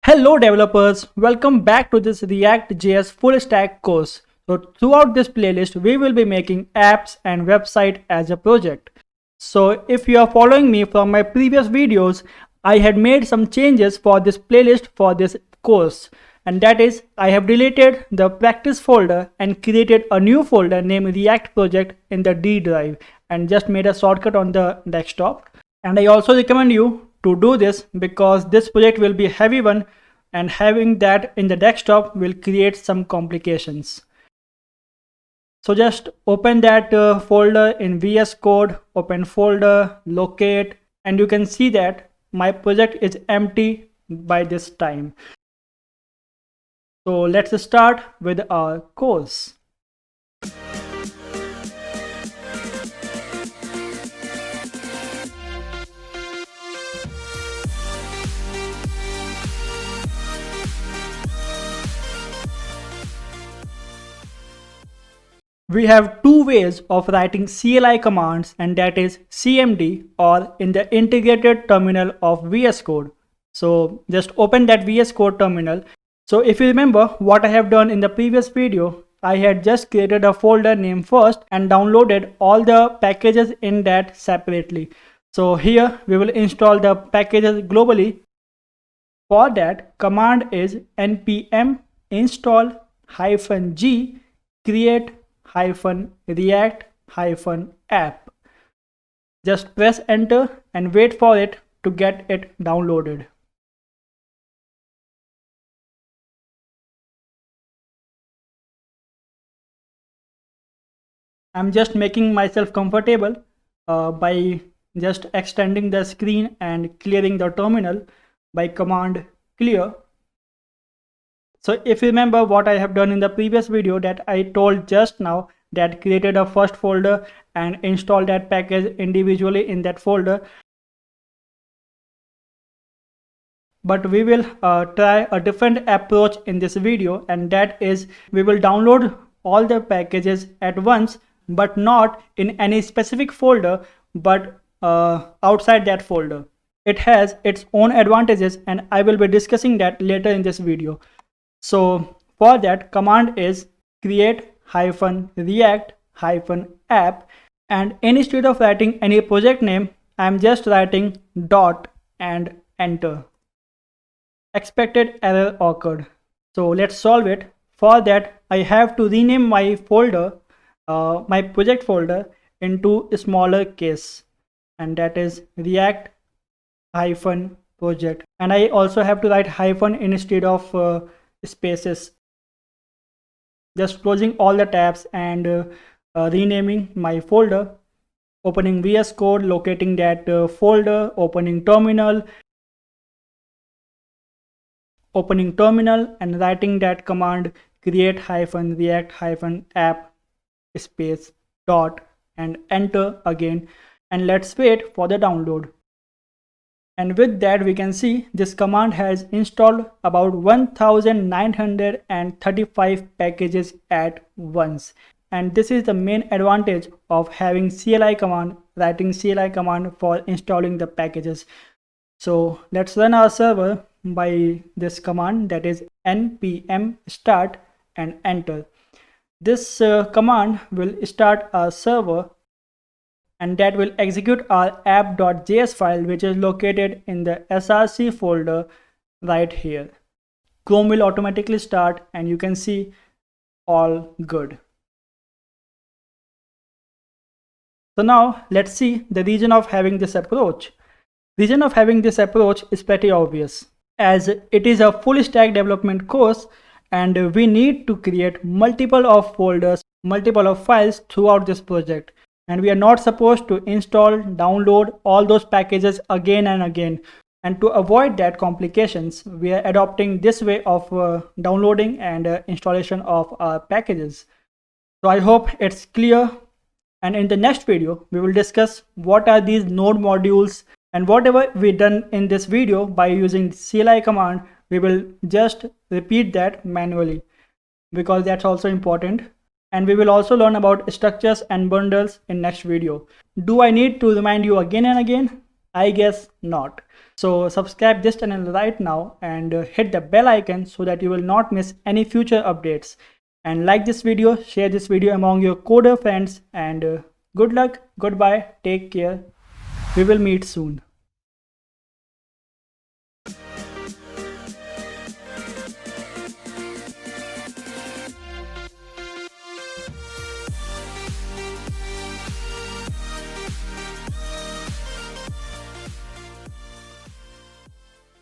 Hello developers, welcome back to this ReactJS full stack course. So throughout this playlist, we will be making apps and website as a project. So if you are following me from my previous videos, I had made some changes for this playlist for this course. And that is, I have deleted the practice folder and created a new folder named React project in the D drive and just made a shortcut on the desktop. And I also recommend you to do this because this project will be a heavy one and having that in the desktop will create some complications. So just open that folder in VS Code, open folder, locate, and you can see that my project is empty by this time. So let's start with our course. We have two ways of writing CLI commands, and that is CMD or in the integrated terminal of VS Code. So just open that VS Code terminal. So if you remember what I have done in the previous video, I had just created a folder name first and downloaded all the packages in that separately. So here we will install the packages globally. For that, command is npm install -g create -react-app. Just press enter and wait for it to get it downloaded. I'm just making myself comfortable by just extending the screen and clearing the terminal by command clear. So if you remember what I have done in the previous video that I told just now, that created a first folder and installed that package individually in that folder. But we will try a different approach in this video, and that is we will download all the packages at once, but not in any specific folder, but outside that folder. It has its own advantages and I will be discussing that later in this video. So for that, command is create -react-app, and instead of writing any project name, I'm just writing dot and enter. Expected error occurred. So let's solve it. For that, I have to rename my folder, my project folder, into a smaller case, and that is react-project. And I also have to write hyphen instead of spaces. Just closing all the tabs and renaming my folder, opening VS Code, locating that folder, opening terminal and writing that command create -react-app space dot and enter again, and let's wait for the download. And with that, we can see this command has installed about 1935 packages at once. And this is the main advantage of having CLI command, writing CLI command for installing the packages. So let's run our server by this command, that is npm start and enter. This command will start our server, and that will execute our app.js file, which is located in the src folder right here. Chrome will automatically start and you can see all good. So now let's see the reason of having this approach. Reason of having this approach is pretty obvious, as it is a full stack development course and we need to create multiple of folders, multiple of files throughout this project. And we are not supposed to install, download all those packages again and again. And to avoid that complications, we are adopting this way of downloading and installation of our packages. So I hope it's clear. And in the next video, we will discuss what are these node modules, and whatever we done in this video by using CLI command, we will just repeat that manually because that's also important. And we will also learn about structures and bundles in next video. Do I need to remind you again and again? I guess not. So subscribe this channel right now and hit the bell icon so that you will not miss any future updates. And like this video, share this video among your coder friends, and good luck, goodbye, take care. We will meet soon.